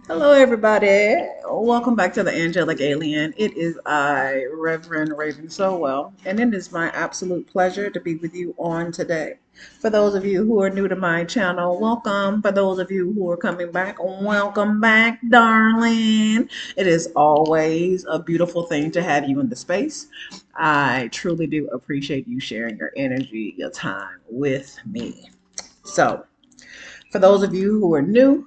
Hello, everybody. Welcome back to the Angelic Alien. It is I, Reverend Raven Sowell, and it is my absolute pleasure to be with you on today. For those of you who are new to my channel, welcome. For those of you who are coming back, welcome back, darling. It is always a beautiful thing to have you in the space. I truly do appreciate you sharing your energy, your time with me. So, for those of you who are new,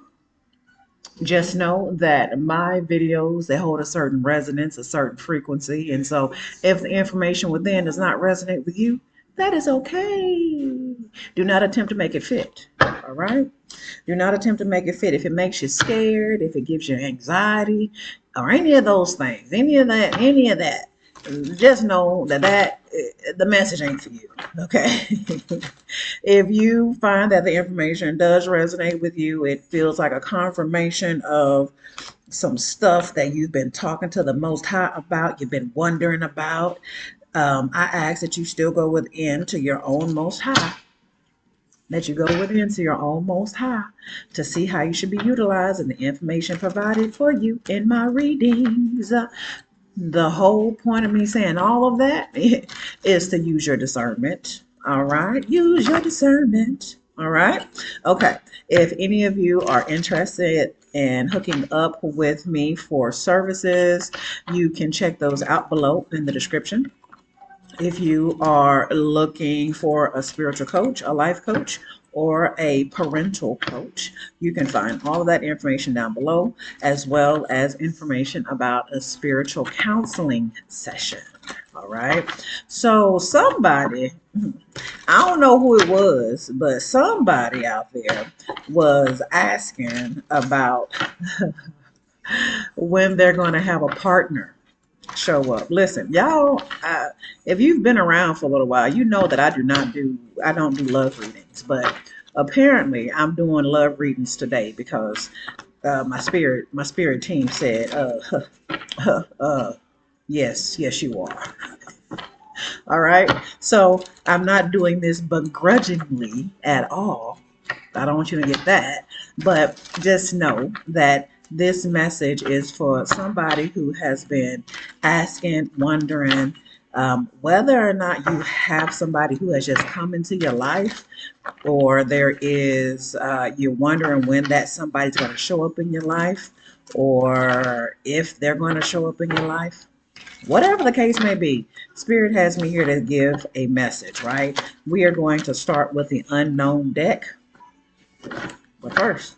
just know that my videos, they hold a certain resonance, a certain frequency, and so if the information within does not resonate with you, that is okay. Do not attempt to make it fit. All right, do not attempt to make it fit. If it makes you scared, if it gives you anxiety, or any of those things, any of that, just know that the message ain't for you. Okay. If you find that the information does resonate with you, it feels like a confirmation of some stuff that you've been talking to the Most High about, you've been wondering about. I ask that you still go within to your own Most High, that you go within to your own Most High to see how you should be utilizing the information provided for you in my readings. The whole point of me saying all of that is to use your discernment. All right. Use your discernment. All right. Okay. If any of you are interested in hooking up with me for services, you can check those out below in the description. If you are looking for a spiritual coach, a life coach, or a parental coach, you can find all of that information down below, as well as information about a spiritual counseling session. All right. So, somebody, I don't know who it was, but somebody out there was asking about when they're going to have a partner show up. Listen, y'all, if you've been around for a little while, you know that I don't do love readings, but apparently I'm doing love readings today because my spirit team said, yes, you are. All right. So I'm not doing this begrudgingly at all. I don't want you to get that. But just know that this message is for somebody who has been asking, wondering whether or not you have somebody who has just come into your life, or there is, you're wondering when that somebody's going to show up in your life, or if they're going to show up in your life. Whatever the case may be, Spirit has me here to give a message, right? We are going to start with the unknown deck. But first,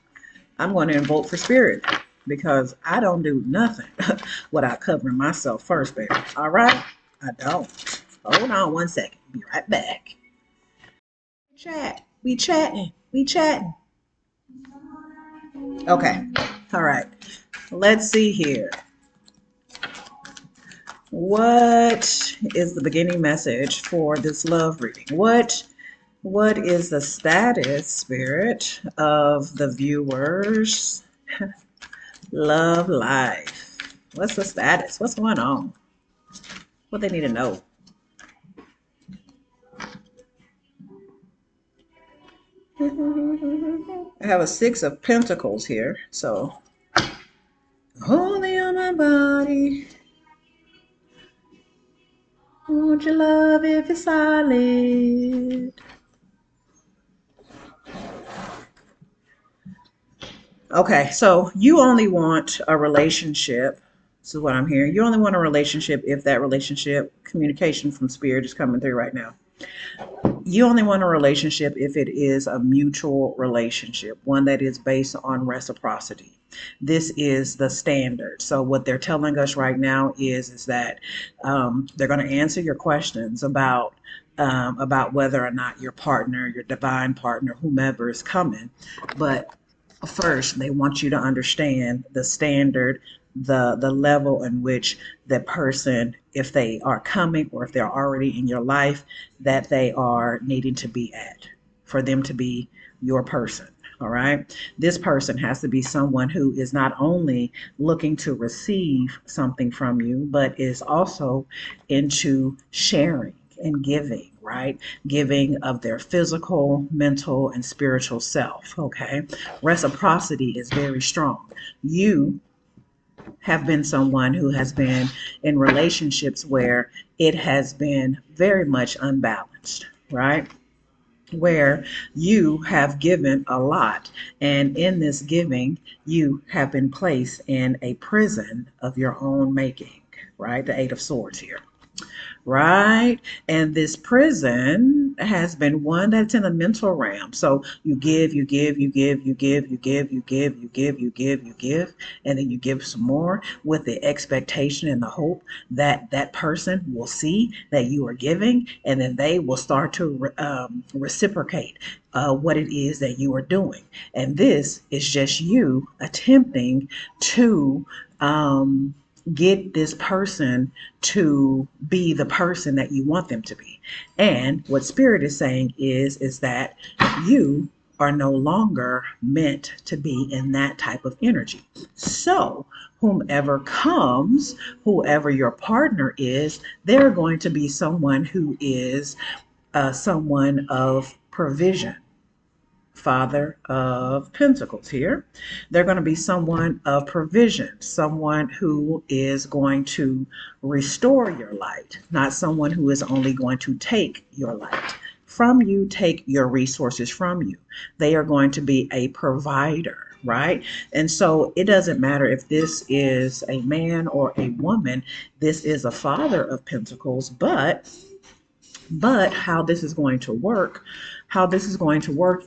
I'm going to invoke for Spirit because I don't do nothing without covering myself first, baby. All right? I don't. Hold on one second. Be right back. Chat. We chatting. We chatting. Okay. All right. Let's see here. What is the beginning message for this love reading? What is the status, Spirit, of the viewers' love life? What's the status? What's going on? What they need to know? I have a Six of Pentacles here, so holy on my body. Won't you love if it's solid? Okay, so you only want a relationship. This is what I'm hearing. You only want a relationship if that relationship communication from Spirit is coming through right now. You only want a relationship if it is a mutual relationship, one that is based on reciprocity. This is the standard. So what they're telling us right now is that they're going to answer your questions about whether or not your partner, your divine partner, whomever is coming. But first, they want you to understand the standard, the level in which the person, if they are coming or if they're already in your life, that they are needing to be at for them to be your person. All right. This person has to be someone who is not only looking to receive something from you, but is also into sharing and giving, right? Giving of their physical, mental, and spiritual self. Okay. Reciprocity is very strong. You have been someone who has been in relationships where it has been very much unbalanced, right? Where you have given a lot, and in this giving, you have been placed in a prison of your own making, right? The Eight of Swords here, right? And this prison has been one that's in a mental realm. So you give, you give, you give, you give, you give, you give, you give, you give, you give, and then you give some more with the expectation and the hope that that person will see that you are giving, and then they will start to reciprocate what it is that you are doing. And this is just you attempting to get this person to be the person that you want them to be. And what spirit is saying is that you are no longer meant to be in that type of energy. So whomever comes, whoever your partner is, they're going to be someone who is someone of provision. Father of Pentacles here. They're going to be someone of provision, someone who is going to restore your light, not someone who is only going to take your light from you, take your resources from you. They are going to be a provider, right? And so it doesn't matter if this is a man or a woman, this is a Father of Pentacles, but how this is going to work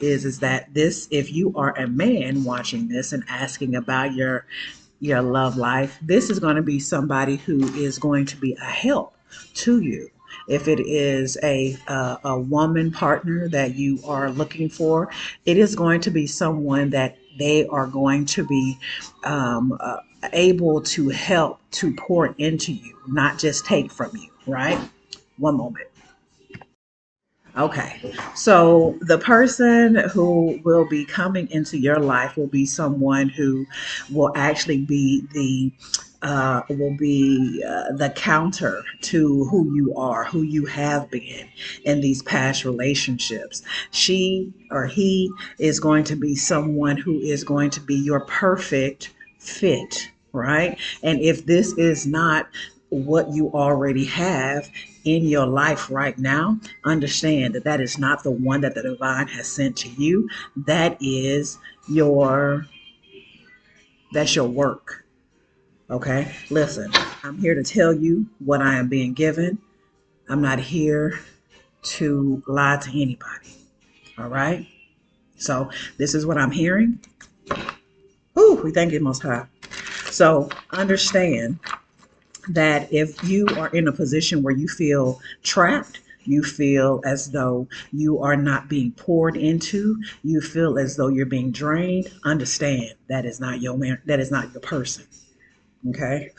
is that this, if you are a man watching this and asking about your love life, this is going to be somebody who is going to be a help to you. If it is a woman partner that you are looking for, it is going to be someone that they are going to be able to help to pour into you, not just take from you, right? One moment. Okay, so the person who will be coming into your life will be someone who will actually be the counter to who you are, who you have been in these past relationships. She or he is going to be someone who is going to be your perfect fit, right? And if this is not what you already have in your life right now, understand that that is not the one that the divine has sent to you. That is your that's your work. Okay, listen, I'm here to tell you what I am being given. I'm not here to lie to anybody. All right, so this is what I'm hearing. Ooh, we thank you most high. So understand that if you are in a position where you feel trapped, you feel as though you are not being poured into, you feel as though you're being drained, understand that is not your man, that is not your person. Okay?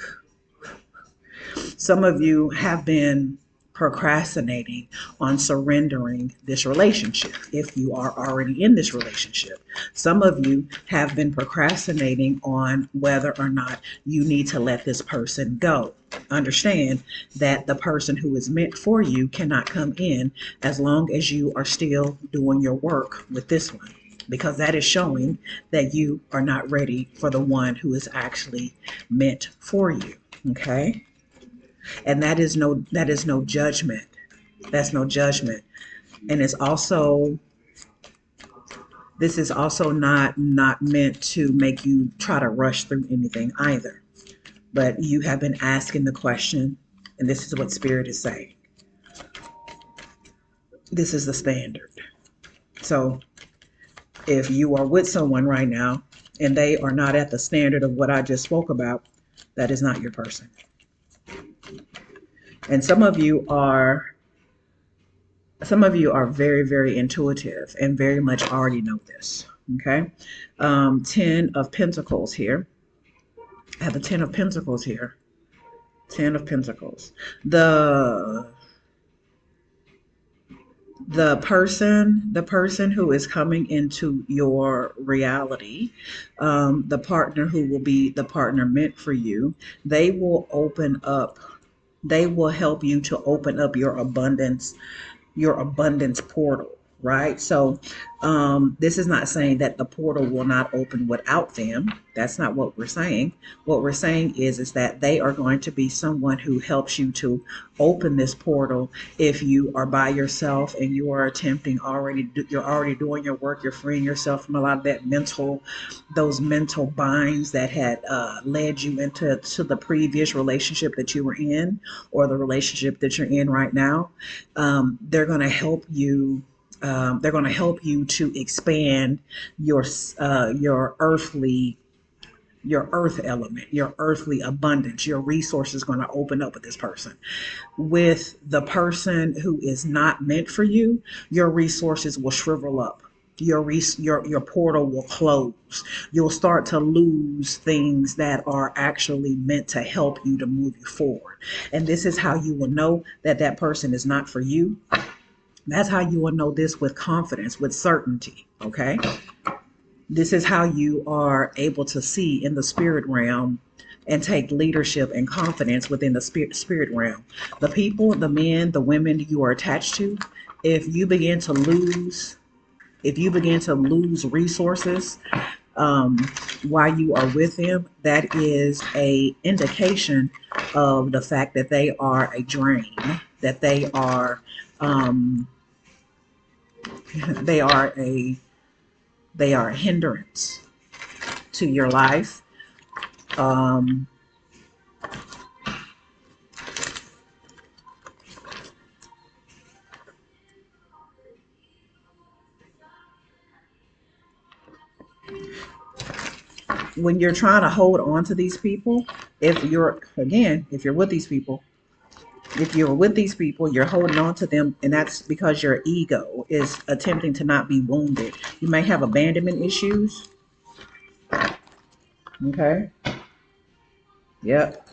Some of you have been procrastinating on surrendering this relationship if you are already in this relationship. Some of you have been procrastinating on whether or not you need to let this person go. Understand that the person who is meant for you cannot come in as long as you are still doing your work with this one, because that is showing that you are not ready for the one who is actually meant for you. Okay? And that is no judgment. That's no judgment. And it's also this is also not meant to make you try to rush through anything either. But you have been asking the question, and this is what spirit is saying. This is the standard. So if you are with someone right now and they are not at the standard of what I just spoke about, that is not your person. And some of you are very, very intuitive and very much already know this. Okay. 10 of Pentacles here. I have the 10 of Pentacles here. 10 of Pentacles. The person who is coming into your reality, the partner who will be the partner meant for you, they will open up They will help you to open up your abundance portal, right? So this is not saying that the portal will not open without them. That's not what we're saying. What we're saying is that they are going to be someone who helps you to open this portal. If you are by yourself and you are attempting you're already doing your work, you're freeing yourself from a lot of those mental binds that had led you into the previous relationship that you were in, or the relationship that you're in right now. They're going to help you. They're going to help you to expand your earth element, your earthly abundance. Your resources going to open up with this person. With the person who is not meant for you, your resources will shrivel up. Your portal will close. You'll start to lose things that are actually meant to help you to move you forward. And this is how you will know that that person is not for you. That's how you will know this with confidence, with certainty. Okay. This is how you are able to see in the spirit realm and take leadership and confidence within the spirit realm. The people, the men, the women you are attached to, if you begin to lose, if you begin to lose resources um, while you are with them, that is a indication of the fact that they are a drain, that um, they are a they are a hindrance to your life. Um, when you're trying to hold on to these people, if you're with these people, you're holding on to them, and that's because your ego is attempting to not be wounded. You may have abandonment issues. Okay. Yep.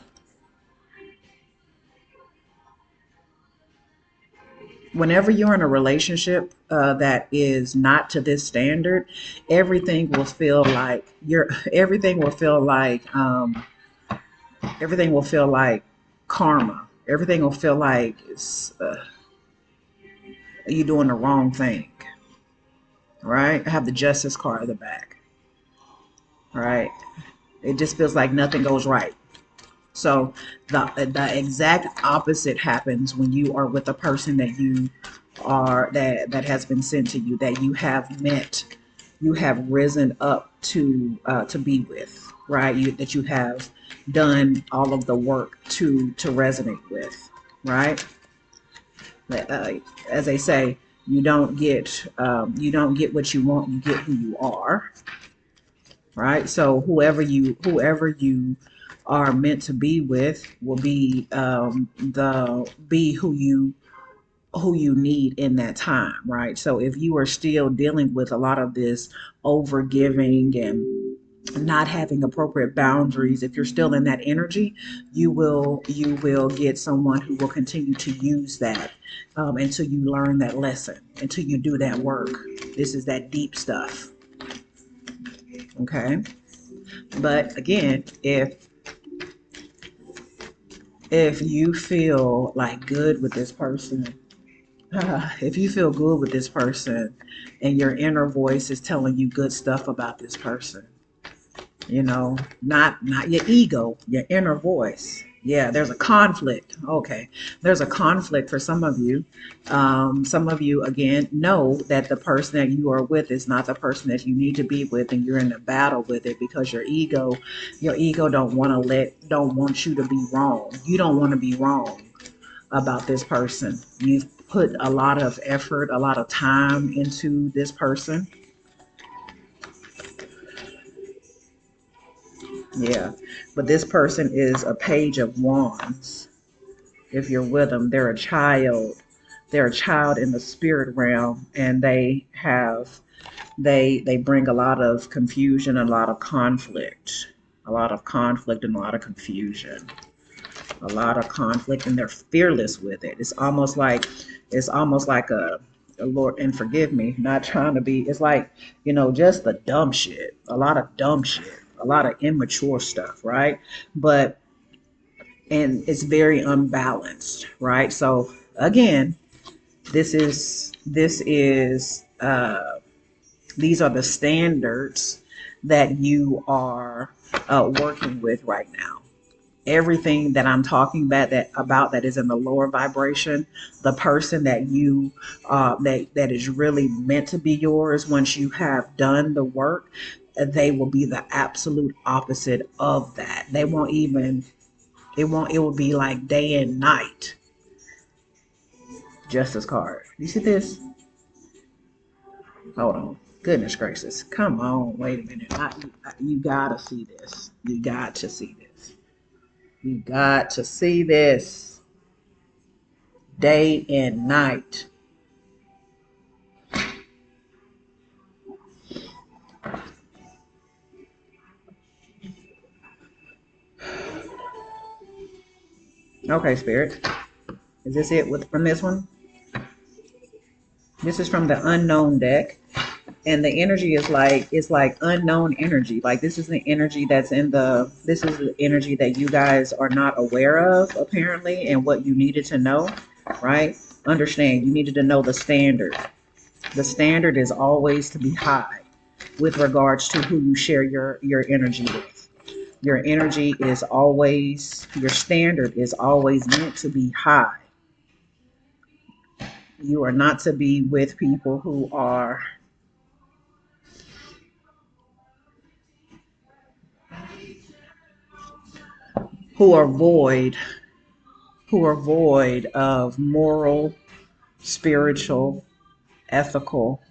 Whenever you're in a relationship that is not to this standard, everything will feel like you're. Everything will feel like karma. Everything will feel like you're doing the wrong thing, right? I have the justice card at the back, right? It just feels like nothing goes right. So the exact opposite happens when you are with a person that has been sent to you, that you have met, you have risen up to be with, right? That you have done all of the work to resonate with, right? Uh, as they say, you don't get what you want, you get who you are, right? So whoever you are meant to be with will be the be who you need in that time, right? So if you are still dealing with a lot of this over giving and not having appropriate boundaries, if you're still in that energy, you will get someone who will continue to use that until you learn that lesson, until you do that work. This is that deep stuff. Okay. But again, if you feel like good with this person, if you feel good with this person and your inner voice is telling you good stuff about this person, not your ego, your inner voice. Yeah, there's a conflict. Okay, there's a conflict for some of you. Some of you again know that the person that you are with is not the person that you need to be with, and you're in a battle with it because your ego don't want you to be wrong. You don't want to be wrong about this person. You've put a lot of effort, a lot of time into this person. Yeah, but this person is a page of wands. If you're with them, they're a child. They're a child in the spirit realm, and they bring a lot of confusion, a lot of conflict, and a lot of confusion, a lot of conflict, and they're fearless with it. It's almost like a Lord, and forgive me, not trying to be. It's like, just the dumb shit, a lot of dumb shit, a lot of immature stuff, right? But and it's very unbalanced, right? So again, this is these are the standards that you are working with right now. Everything that I'm talking about that is in the lower vibration, the person that you that is really meant to be yours, once you have done the work, they will be the absolute opposite of that. They won't even it will be like day and night. Justice card. You see this? Hold on. Goodness gracious. Come on. Wait a minute. You gotta see this. You got to see this. You got to see this. Day and night. Okay, Spirit. Is this it from this one? This is from the unknown deck. And the energy is like, it's like unknown energy. Like this is the energy this is the energy that you guys are not aware of, apparently, and what you needed to know, right? Understand, you needed to know the standard. The standard is always to be high with regards to who you share your energy with. Your energy is always, your standard is always meant to be high. You are not to be with people who are void, who are void of moral, spiritual, ethical,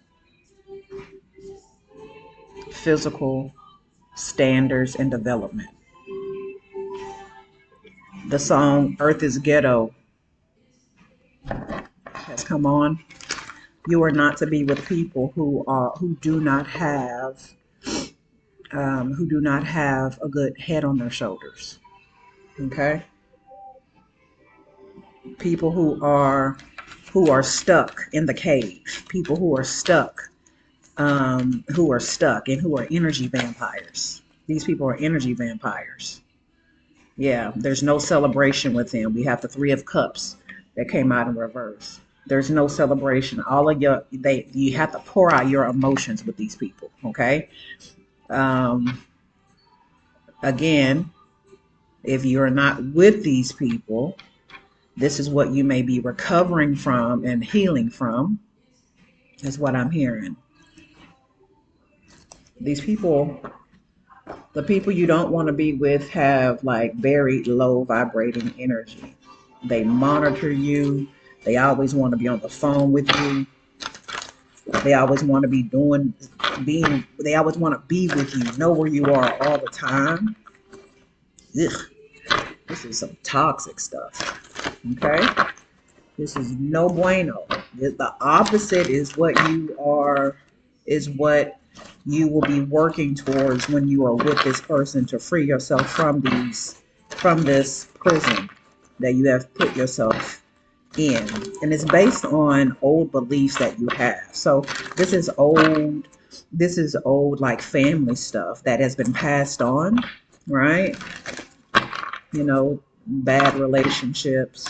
physical standards and development. The song Earth is Ghetto has come on. You are not to be with people who do not have a good head on their shoulders. Okay, people who are stuck in the cave. People who are stuck and who are energy vampires. These people are energy vampires. Yeah, there's no celebration with them. We have the Three of Cups that came out in reverse. There's no celebration. All of you have to pour out your emotions with these people. Okay. Um, Again, if you're not with these people, this is what you may be recovering from and healing from, is what I'm hearing. These people, the people you don't want to be with, have like very low vibrating energy. They monitor you. They always want to be on the phone with you. They always want to they always want to be with you, know where you are all the time. Ugh, this is some toxic stuff. Okay? This is no bueno. The opposite is what you will be working towards when you are with this person, to free yourself from this prison that you have put yourself in. And it's based on old beliefs that you have. So this is old like family stuff that has been passed on, right? You know, bad relationships.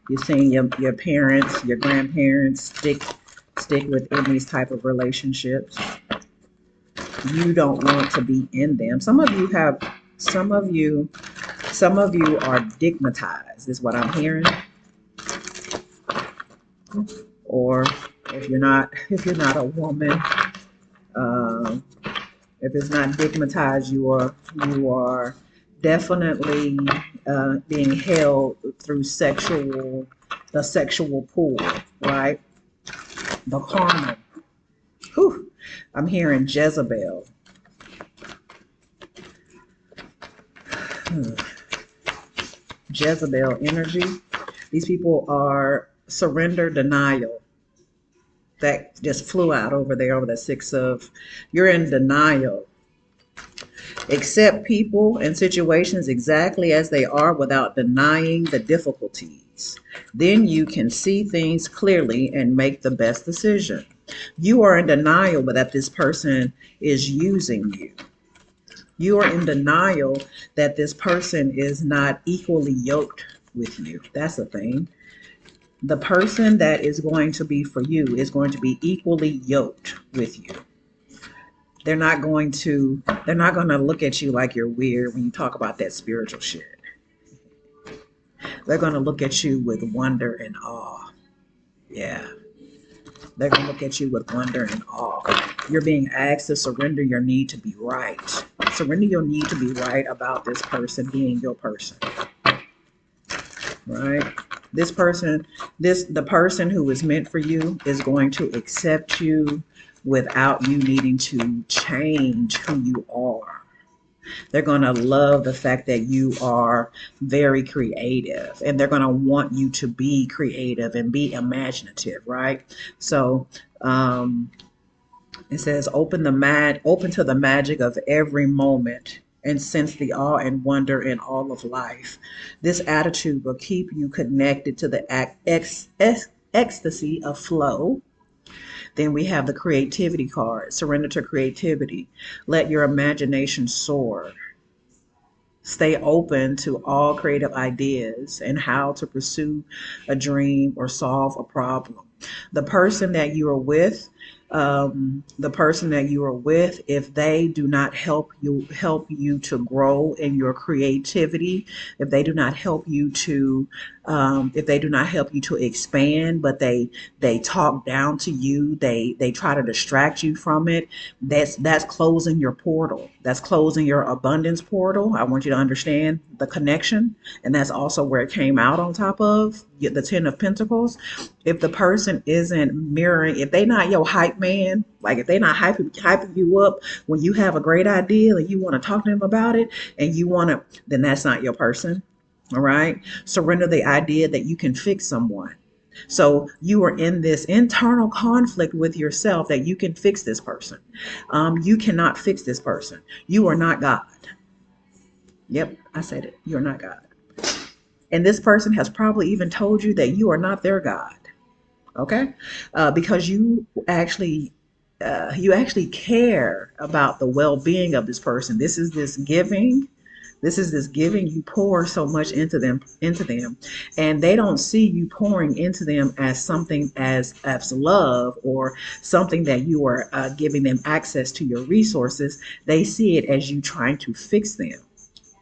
You're seeing your parents, your grandparents stick within these type of relationships. You don't want to be in them. Some of you are stigmatized, is what I'm hearing. Or if you're not a woman, if it's not stigmatized, you are definitely being held through the sexual pool, right? The carnal. Whew. I'm hearing Jezebel. Jezebel energy. These people are surrender denial. That just flew out over there over the six of. You're in denial. Accept people and situations exactly as they are without denying the difficulties. Then you can see things clearly and make the best decision. You are in denial, but that this person is using you. You are in denial that this person is not equally yoked with you. That's the thing. The person that is going to be for you is going to be equally yoked with you. They're not going to look at you like you're weird when you talk about that spiritual shit. They're going to look at you with wonder and awe. Yeah. They're going to look at you with wonder and awe. You're being asked to surrender your need to be right. Surrender your need to be right about this person being your person, right? This person, the person who is meant for you is going to accept you without you needing to change who you are. They're going to love the fact that you are very creative, and they're going to want you to be creative and be imaginative, right? So, it says, open to the magic of every moment and sense the awe and wonder in all of life. This attitude will keep you connected to the ecstasy of flow. Then we have the creativity card. Surrender to creativity. Let your imagination soar. Stay open to all creative ideas and how to pursue a dream or solve a problem. The person that you are with, if they do not help you to grow in your creativity, if they do not help you to, if they do not help you to expand, but they talk down to you, they try to distract you from it. That's closing your portal. That's closing your abundance portal. I want you to understand the connection, and that's also where it came out on top of the Ten of Pentacles. If the person isn't mirroring, if they not your hype man, like if they not hyping you up when you have a great idea and you want to talk to them about it and you want to, then that's not your person. All right. Surrender the idea that you can fix someone. So you are in this internal conflict with yourself that you can fix this person. You cannot fix this person. You are not God. Yep, I said it. You're not God. And this person has probably even told you that you are not their God. Okay, because you actually care about the well-being of this person. This is this giving. You pour so much into them, and they don't see you pouring into them as something as love or something that you are giving them access to your resources. They see it as you trying to fix them,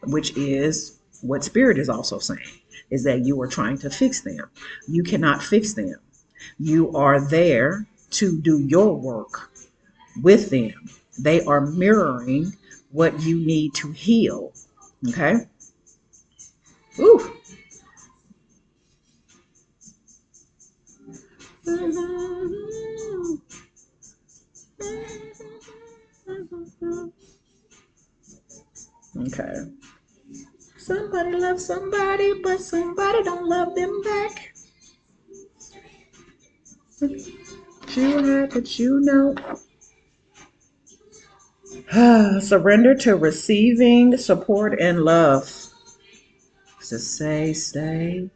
which is what spirit is also saying, is that you are trying to fix them. You cannot fix them. You are there to do your work with them. They are mirroring what you need to heal. Okay. Ooh. Okay. Somebody loves somebody, but somebody don't love them back. You have, but you know. Surrender to receiving support and love. To say, stay.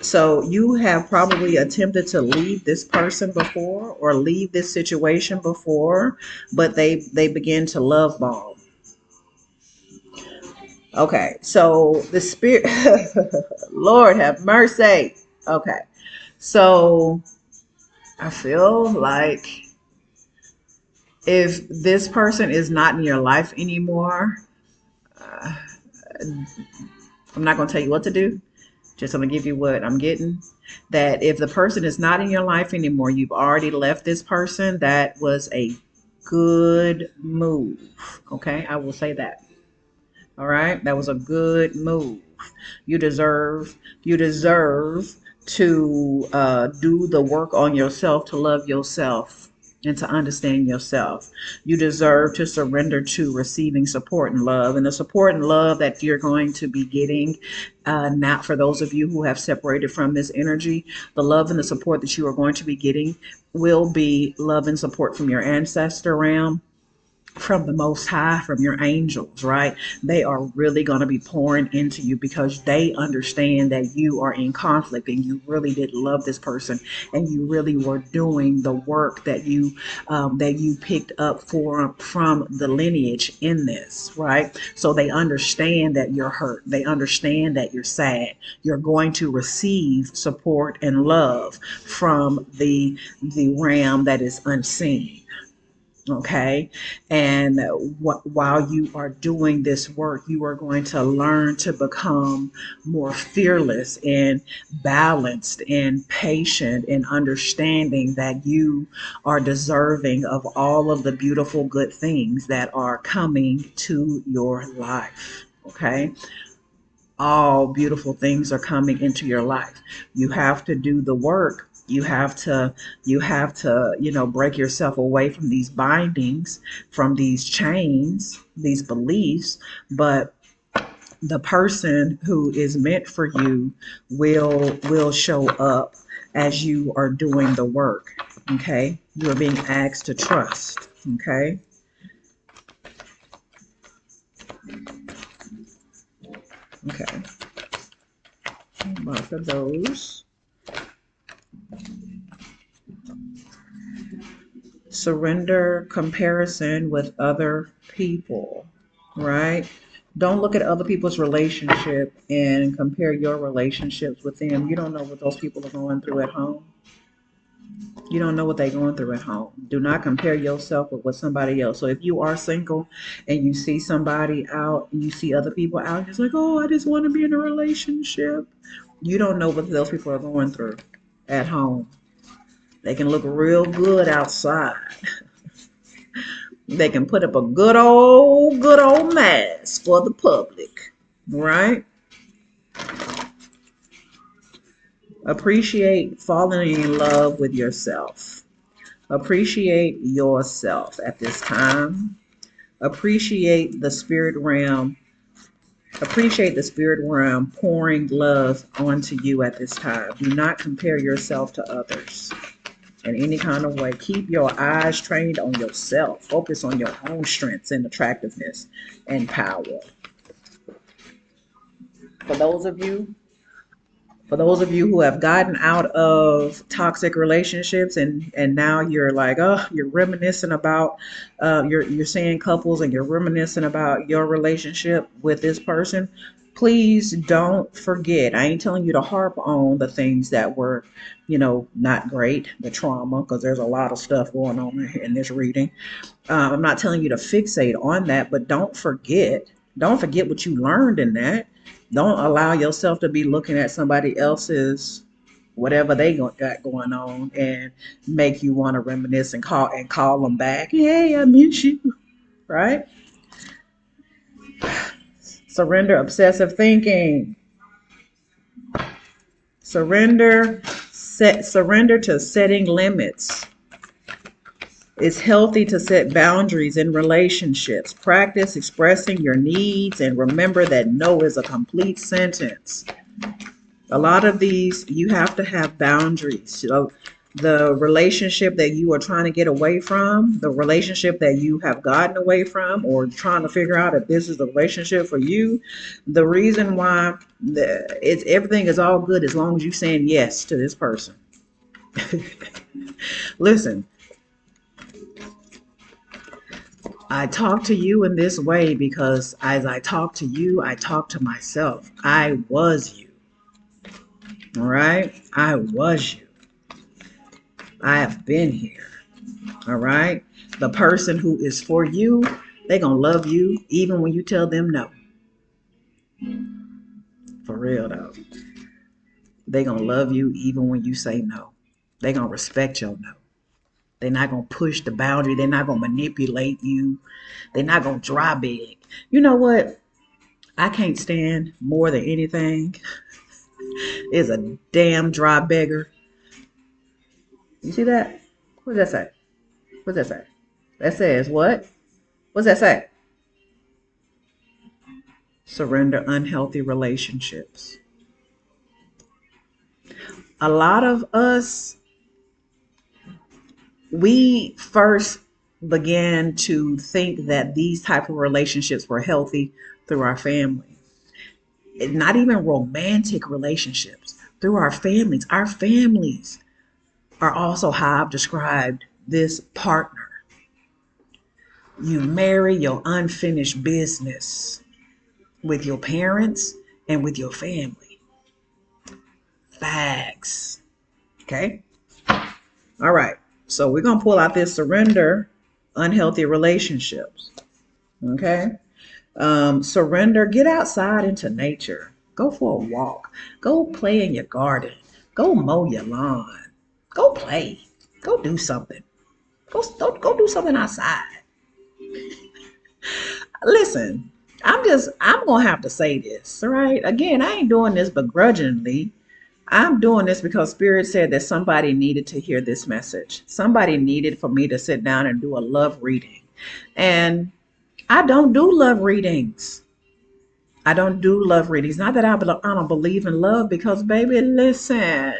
So you have probably attempted to leave this person before or leave this situation before, but they begin to love bomb. Okay, so the spirit, Lord have mercy. Okay, so I feel like if this person is not in your life anymore, I'm not going to tell you what to do. Just going to give you what I'm getting. That if the person is not in your life anymore, you've already left this person. That was a good move. Okay, I will say that. All right, that was a good move. You deserve to do the work on yourself, to love yourself and to understand yourself. You deserve to surrender to receiving support and love, and the support and love that you're going to be getting now, for those of you who have separated from this energy, the love and the support that you are going to be getting will be love and support from your ancestor realm, from the Most High, from your angels, right? They are really going to be pouring into you because they understand that you are in conflict and you really did love this person and you really were doing the work that you picked up from the lineage in this, right? So they understand that you're hurt. They understand that you're sad. You're going to receive support and love from the realm that is unseen. Okay. And while you are doing this work, you are going to learn to become more fearless and balanced and patient and understanding that you are deserving of all of the beautiful good things that are coming to your life. Okay. All beautiful things are coming into your life. You have to do the work. You have to break yourself away from these bindings, from these chains, these beliefs. But the person who is meant for you will show up as you are doing the work. Okay. You are being asked to trust. Okay. Okay. Both of those. Surrender comparison with other people, right? Don't look at other people's relationship and compare your relationships with them. You don't know what those people are going through at home. You don't know what they're going through at home. Do not compare yourself with somebody else. So if you are single and you see somebody out, and you see other people out, you're just like, oh, I just want to be in a relationship. You don't know what those people are going through at home. They can look real good outside. They can put up a good old mask for the public, right? Appreciate falling in love with yourself. Appreciate yourself at this time. Appreciate the spirit realm. Appreciate the spirit realm pouring love onto you at this time. Do not compare yourself to others in any kind of way. Keep your eyes trained on yourself. Focus on your own strengths and attractiveness and power. For those of you for those of you who have gotten out of toxic relationships and now you're like, oh, you're reminiscing about you're seeing couples and you're reminiscing about your relationship with this person, please don't forget. I ain't telling you to harp on the things that were, not great, the trauma, because there's a lot of stuff going on in this reading. I'm not telling you to fixate on that, but don't forget. Don't forget what you learned in that. Don't allow yourself to be looking at somebody else's whatever they got going on and make you want to reminisce and call them back. Hey, I miss you. Right? Surrender obsessive thinking. Surrender to setting limits. It's healthy to set boundaries in relationships. Practice expressing your needs and remember that no is a complete sentence. A lot of these, you have to have boundaries. So the relationship that you are trying to get away from, the relationship that you have gotten away from, or trying to figure out if this is the relationship for you, the reason why everything is all good as long as you're saying yes to this person. Listen, I talk to you in this way because as I talk to you, I talk to myself. I was you. All right? I was you. I have been here. All right? The person who is for you, they're going to love you even when you tell them no. For real, though. They're going to love you even when you say no. They're going to respect your no. They're not going to push the boundary. They're not going to manipulate you. They're not going to dry beg. You know what? I can't stand more than anything is a damn dry beggar. You see that? What does that say? What does that say? That says what? What's that say? Surrender unhealthy relationships. A lot of us, we first began to think that these type of relationships were healthy through our family. Not even romantic relationships, through our families. Our families are also how I've described this partner. You marry your unfinished business with your parents and with your family. Facts. Okay. All right. So we're going to pull out this surrender unhealthy relationships. Okay. Surrender, get outside into nature. Go for a walk. Go play in your garden. Go mow your lawn. Go play. Go do something. Go do something outside. Listen, I'm gonna have to say this, all right? Again, I ain't doing this begrudgingly. I'm doing this because Spirit said that somebody needed to hear this message. Somebody needed for me to sit down and do a love reading. And I don't do love readings. I don't do love readings. Not that I don't believe in love, because baby, listen,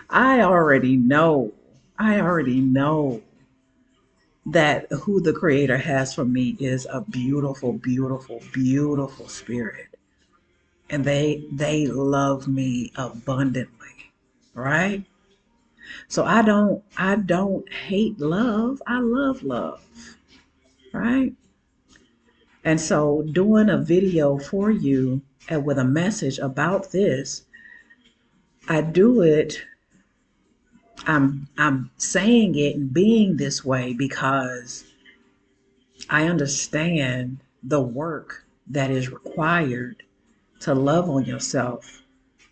I already know. I already know that who the creator has for me is a beautiful, beautiful, beautiful spirit. And they love me abundantly, right? So I don't hate love. I love love, right? And so doing a video for you and with a message about this, I do it. I'm saying it and being this way because I understand the work that is required to love on yourself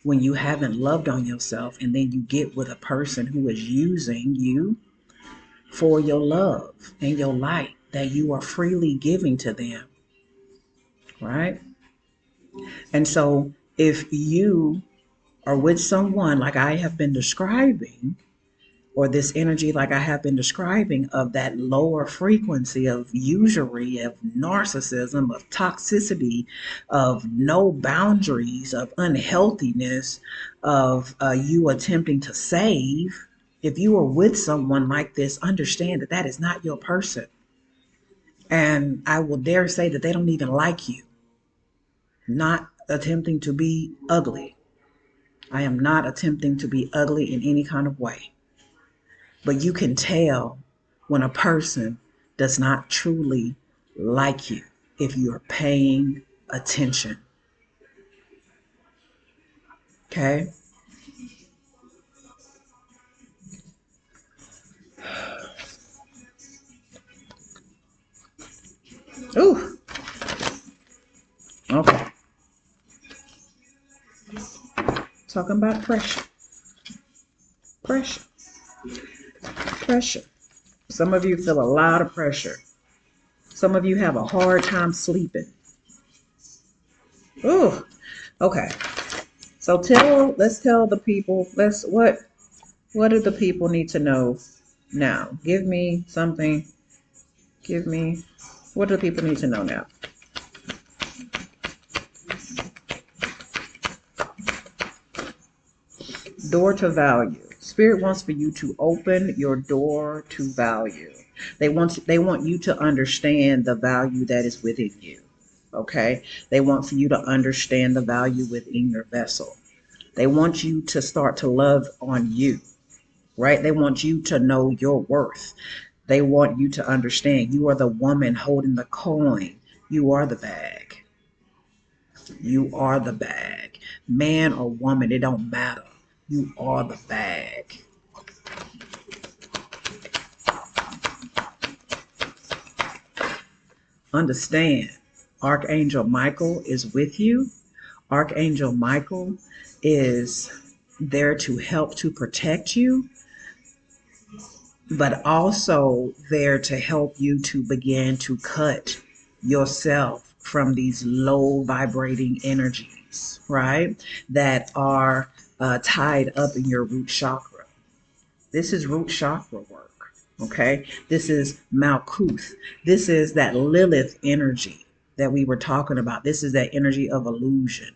when you haven't loved on yourself, and then you get with a person who is using you for your love and your light that you are freely giving to them, right? And so if you are with someone like I have been describing, or this energy like I have been describing, of that lower frequency of usury, of narcissism, of toxicity, of no boundaries, of unhealthiness, of you attempting to save, if you are with someone like this, understand that that is not your person. And I will dare say that they don't even like you. Not attempting to be ugly. I am not attempting to be ugly in any kind of way. But you can tell when a person does not truly like you if you're paying attention. Okay? Ooh, okay. Talking about pressure. Pressure. Pressure. Some of you feel a lot of pressure. Some of you have a hard time sleeping. Ooh, okay. So let's tell the people, what do the people need to know now? Give me something. Give me, what do the people need to know now? Door to value. Spirit wants for you to open your door to value. They want you to understand the value that is within you. Okay? They want for you to understand the value within your vessel. They want you to start to love on you, right? They want you to know your worth. They want you to understand you are the woman holding the coin. You are the bag. You are the bag. Man or woman, it don't matter. You are the bag. Understand, Archangel Michael is with you. Archangel Michael is there to help to protect you, but also there to help you to begin to cut yourself from these low vibrating energies, right? That are tied up in your root chakra. This is root chakra work, okay? This is Malkuth. This is that Lilith energy that we were talking about. This is that energy of illusion,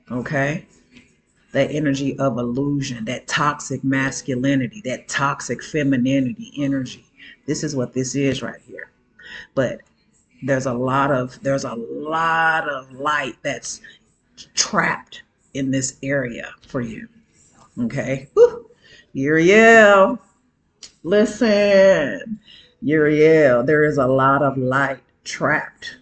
okay? that energy of illusion, that toxic masculinity, that toxic femininity energy. This is what this is right here. But there's a lot of light that's trapped in this area for you. Okay. Whew. Uriel, listen. Uriel, there is a lot of light trapped.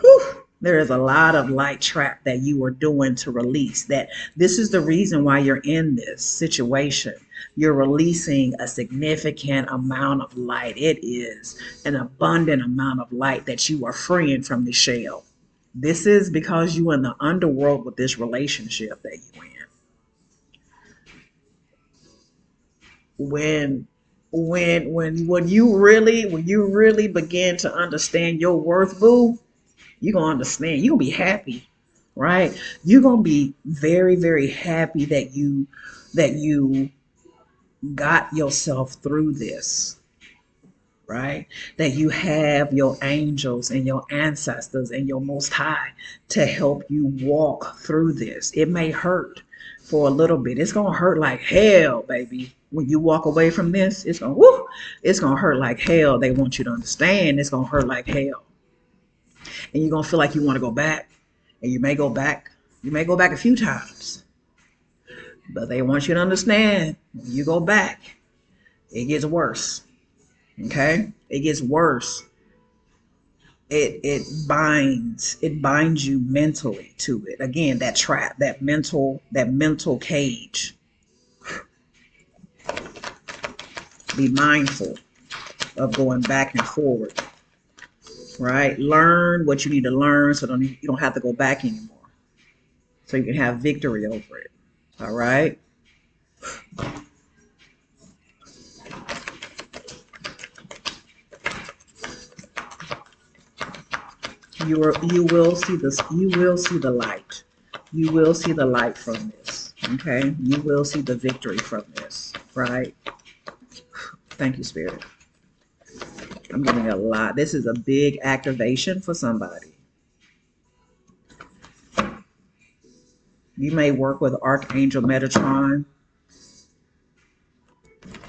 Whew. There is a lot of light trap that you are doing to release. That this is the reason why you're in this situation. You're releasing a significant amount of light. It is an abundant amount of light that you are freeing from the shell. This is because you in the underworld with this relationship that you in. When when you really begin to understand your worth, boo, you're gonna understand. You're gonna be happy, right? You're gonna be very, very happy that you got yourself through this, right? That you have your angels and your ancestors and your most high to help you walk through this. It may hurt for a little bit. It's gonna hurt like hell, baby. When you walk away from this, it's gonna hurt like hell. They want you to understand it's gonna hurt like hell. And you're gonna feel like you want to go back. And you may go back. You may go back a few times. But they want you to understand when you go back, it gets worse. Okay? It gets worse. It binds you mentally to it. Again, that trap, that mental cage. Be mindful of going back and forward. Right? Learn what you need to learn so you don't have to go back anymore. So you can have victory over it. All right? You will see the light. You will see the light from this. Okay? You will see the victory from this. Right? Thank you, Spirit. I'm getting a lot. This is a big activation for somebody. You may work with Archangel Metatron.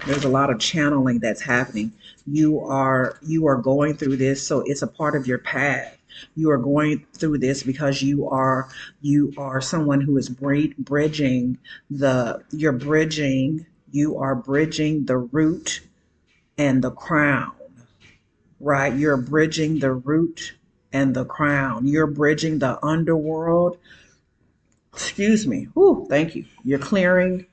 There's a lot of channeling that's happening. You are going through this, so it's a part of your path. You are going through this because you are someone who is bridging the root and the crown, right? You're bridging the root and the crown. You're bridging the underworld. Excuse me. Whew, thank you. You're clearing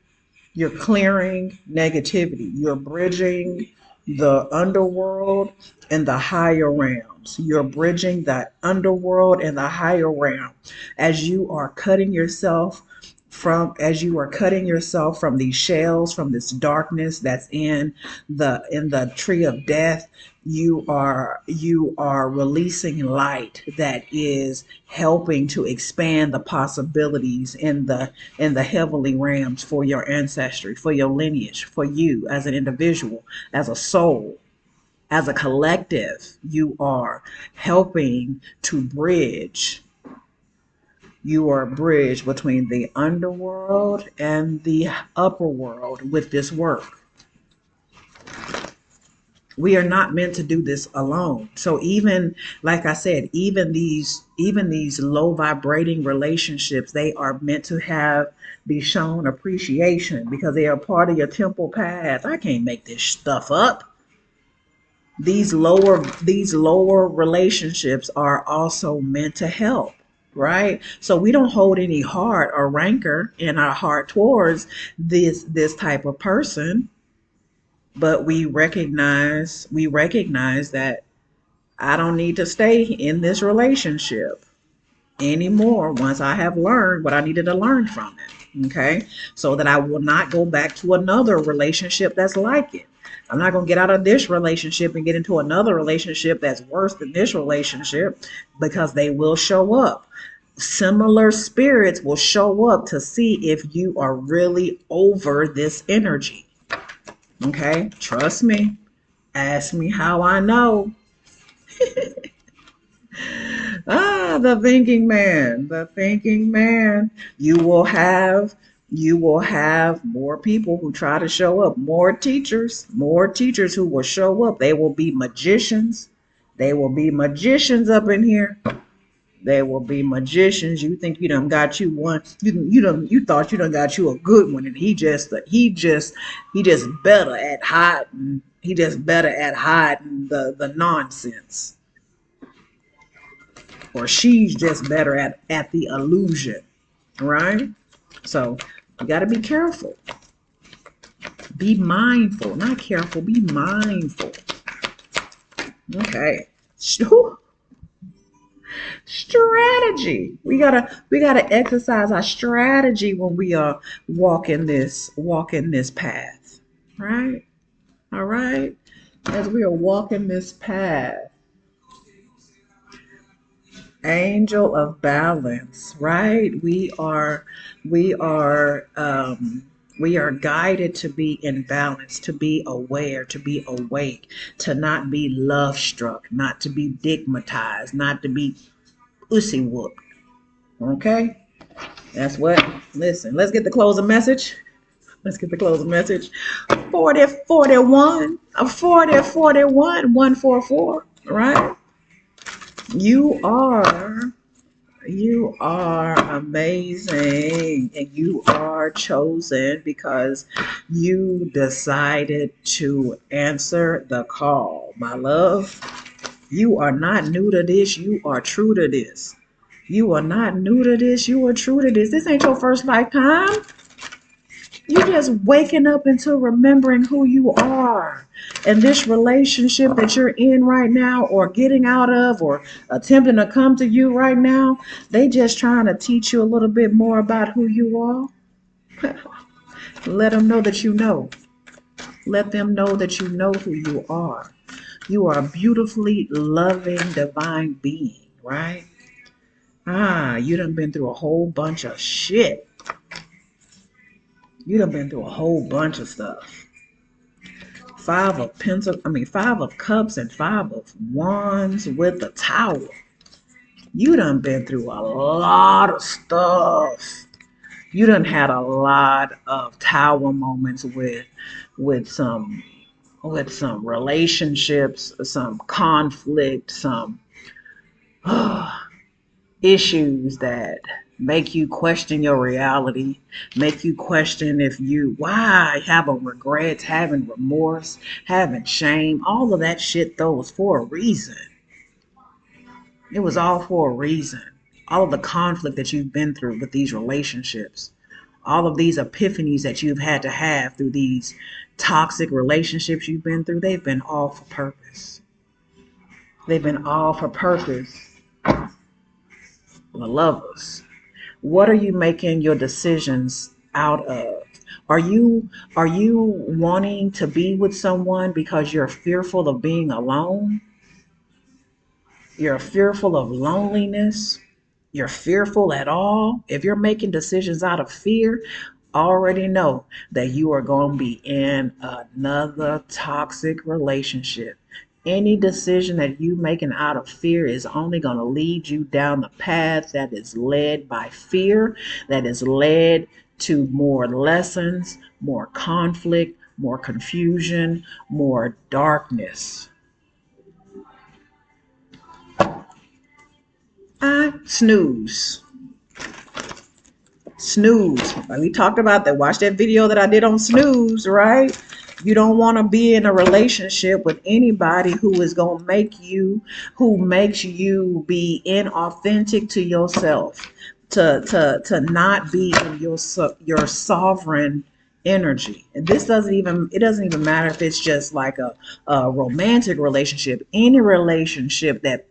negativity. You're bridging the underworld and the higher realms. You're bridging that underworld and the higher realm as you are cutting yourself from these shells, from this darkness that's in the tree of death. You are releasing light that is helping to expand the possibilities in the heavenly realms for your ancestry, for your lineage, for you as an individual, as a soul, as a collective. You are helping to bridge. You are a bridge between the underworld and the upper world with this work. We are not meant to do this alone. So even, like I said, even these low vibrating relationships, they are meant to be shown appreciation because they are part of your temple path. I can't make this stuff up. These lower relationships are also meant to help, right? So we don't hold any heart or rancor in our heart towards this type of person, but we recognize that I don't need to stay in this relationship anymore once I have learned what I needed to learn from it. Okay. So that I will not go back to another relationship that's like it. I'm not going to get out of this relationship and get into another relationship that's worse than this relationship because they will show up. Similar spirits will show up to see if you are really over this energy. Okay. Trust me. Ask me how I know. The thinking man, the thinking man. You will have more people who try to show up, more teachers who will show up. They will be magicians. They will be magicians up in here. They will be magicians. You think you done got you one. You thought you done got you a good one, and he just better at hiding. He just better at hiding the nonsense, or she's just better at the illusion, right? So you got to be careful. Be mindful, not careful. Be mindful. Okay. Strategy. We gotta exercise our strategy when we are walking this path. Right? All right. As we are walking this path, angel of balance, right? We are guided to be in balance, to be aware, to be awake, to not be love struck, not to be digmatized, not to be ussy whooped. Okay? That's what. Listen, let's get the closing message. Let's get the closing message. 40 41, 40 41 144. Right? You are You are amazing, and you are chosen because you decided to answer the call. My love, you are not new to this. You are true to this. You are not new to this. You are true to this. This ain't your first lifetime. You just waking up into remembering who you are. And this relationship that you're in right now, or getting out of, or attempting to come to you right now, they just trying to teach you a little bit more about who you are. Let them know that you know. Let them know that you know who you are. You are a beautifully loving divine being, right? You done been through a whole bunch of shit. You done been through a whole bunch of stuff. Five of cups and five of wands with the tower. You done been through a lot of stuff. You done had a lot of tower moments with some with some relationships, some conflict, some issues that make you question your reality, make you question if you why having regrets, having remorse, having shame, all of that shit though was for a reason. It was all for a reason. All of the conflict that you've been through with these relationships, all of these epiphanies that you've had to have through these toxic relationships you've been through, they've been all for purpose. They've been all for purpose. The lovers. What are you making your decisions out of? Are you wanting to be with someone because you're fearful of being alone? You're fearful of loneliness? You're fearful at all? If you're making decisions out of fear, already know that you are going to be in another toxic relationship. Any decision that you making out of fear is only going to lead you down the path that is led by fear, that is led to more lessons, more conflict, more confusion, more darkness. I snooze. Snooze. Like we talked about that. Watch that video that I did on snooze, right? You don't want to be in a relationship with anybody who is going to who makes you be inauthentic to yourself, to not be in your sovereign energy. And it doesn't even matter if it's just like a romantic relationship, any relationship that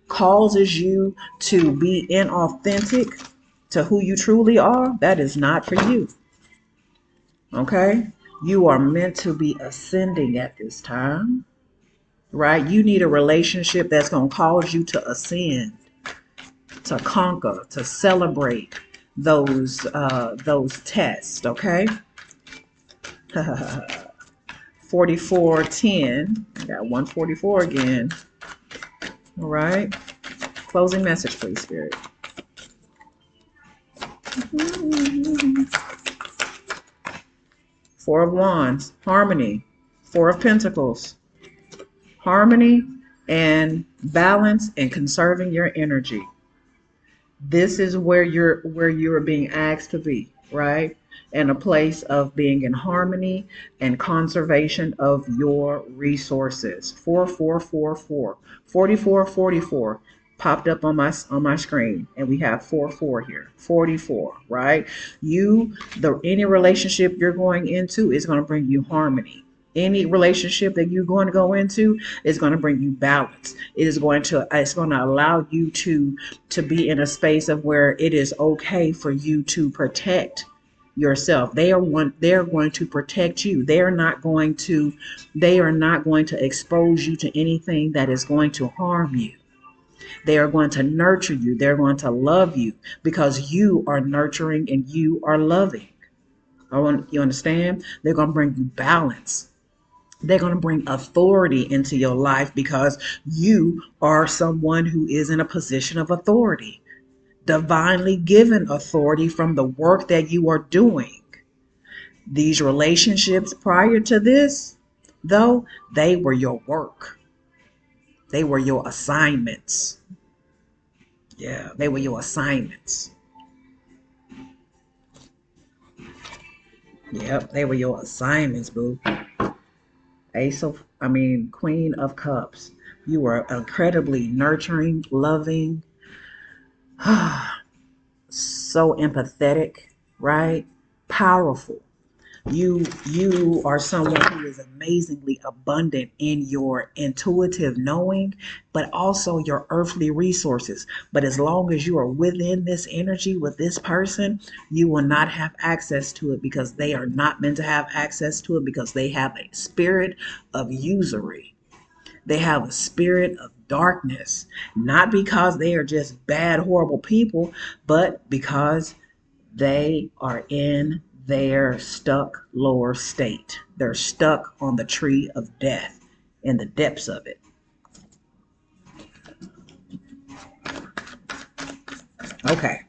causes you to be inauthentic to who you truly are, that is not for you. Okay? You are meant to be ascending at this time, right? You need a relationship that's going to cause you to ascend, to conquer, to celebrate those tests, okay? 4410. I got 144 again. All right. Closing message, please, Spirit. Four of Wands, harmony. Four of Pentacles, harmony and balance and conserving your energy. This is where you're being asked to be, right? In a place of being in harmony and conservation of your resources. 4444 4444 popped up on my screen, and we have 44 here. 44, right? Any relationship you're going into is going to bring you harmony. Any relationship that you're going to go into is going to bring you balance. It's going to allow you to be in a space of where it is okay for you to protect yourself. They're going to protect you. They are not going to expose you to anything that is going to harm you. They are going to nurture you. They're going to love you because you are nurturing and you are loving. You understand? They're going to bring you balance. They're going to bring authority into your life because you are someone who is in a position of authority, divinely given authority from the work that you are doing. These relationships prior to this, though, they were your work. They were your assignments. Yeah, they were your assignments. Yep, they were your assignments, boo. Queen of Cups. You were incredibly nurturing, loving, so empathetic, right? Powerful. You are someone who is amazingly abundant in your intuitive knowing, but also your earthly resources. But as long as you are within this energy with this person, you will not have access to it because they are not meant to have access to it because they have a spirit of usury. They have a spirit of darkness, not because they are just bad, horrible people, but because they are in their stuck lower state. They're stuck on the tree of death in the depths of it. Okay.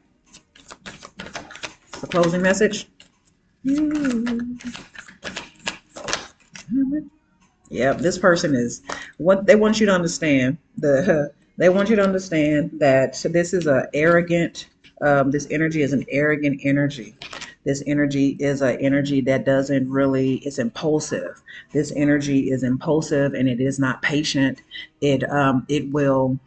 The closing message. Yep, this person is what they want you to understand. They want you to understand that this is a arrogant. This energy is an arrogant energy. This energy is an energy that doesn't really. It's impulsive. This energy is impulsive and it is not patient. It will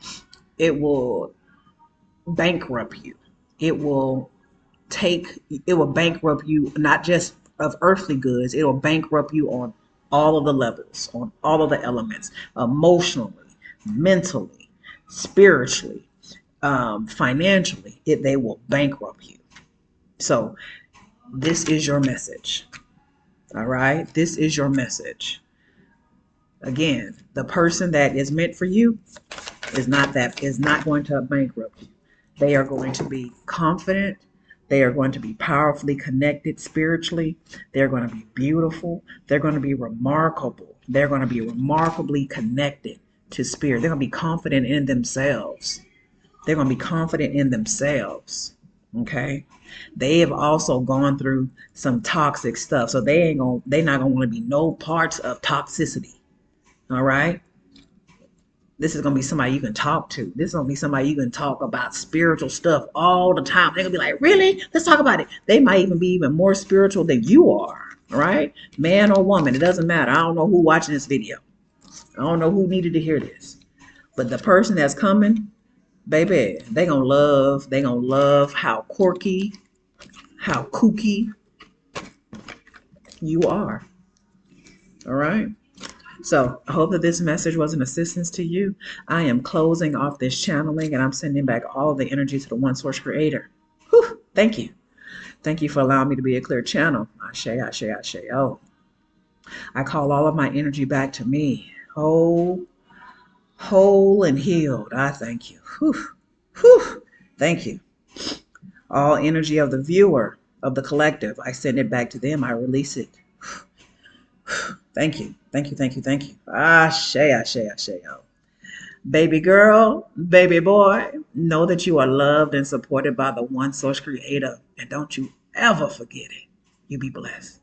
bankrupt you. It will it will bankrupt you, not just of earthly goods, it will bankrupt you on all of the levels, on all of the elements, emotionally, mentally, spiritually, financially. They will bankrupt you. So this is your message. All right. This is your message. Again, the person that is meant for you is not going to bankrupt you. They are going to be confident. They are going to be powerfully connected spiritually. They're going to be beautiful. They're going to be remarkable. They're going to be remarkably connected to spirit. They're going to be confident in themselves. They're going to be confident in themselves. Okay. They have also gone through some toxic stuff. So they're not going to want to be no parts of toxicity. All right. This is going to be somebody you can talk to. This is going to be somebody you can talk about spiritual stuff all the time. They're going to be like, really? Let's talk about it. They might even be even more spiritual than you are. All right. Man or woman. It doesn't matter. I don't know who watching this video. I don't know who needed to hear this. But the person that's coming, baby, they're going to love how quirky, how kooky you are. All right. So I hope that this message was an assistance to you. I am closing off this channeling and I'm sending back all the energy to the One Source Creator. Whew, thank you. Thank you for allowing me to be a clear channel. Ashe, ashe, ashe. Oh, I call all of my energy back to me. Whole and healed. I thank you. Whew, whew. Thank you. All energy of the viewer, of the collective, I send it back to them. I release it. Thank you. Thank you. Thank you. Thank you. Ashe, ashe, ashe. Oh. Baby girl, baby boy, know that you are loved and supported by the one source creator. And don't you ever forget it. You be blessed.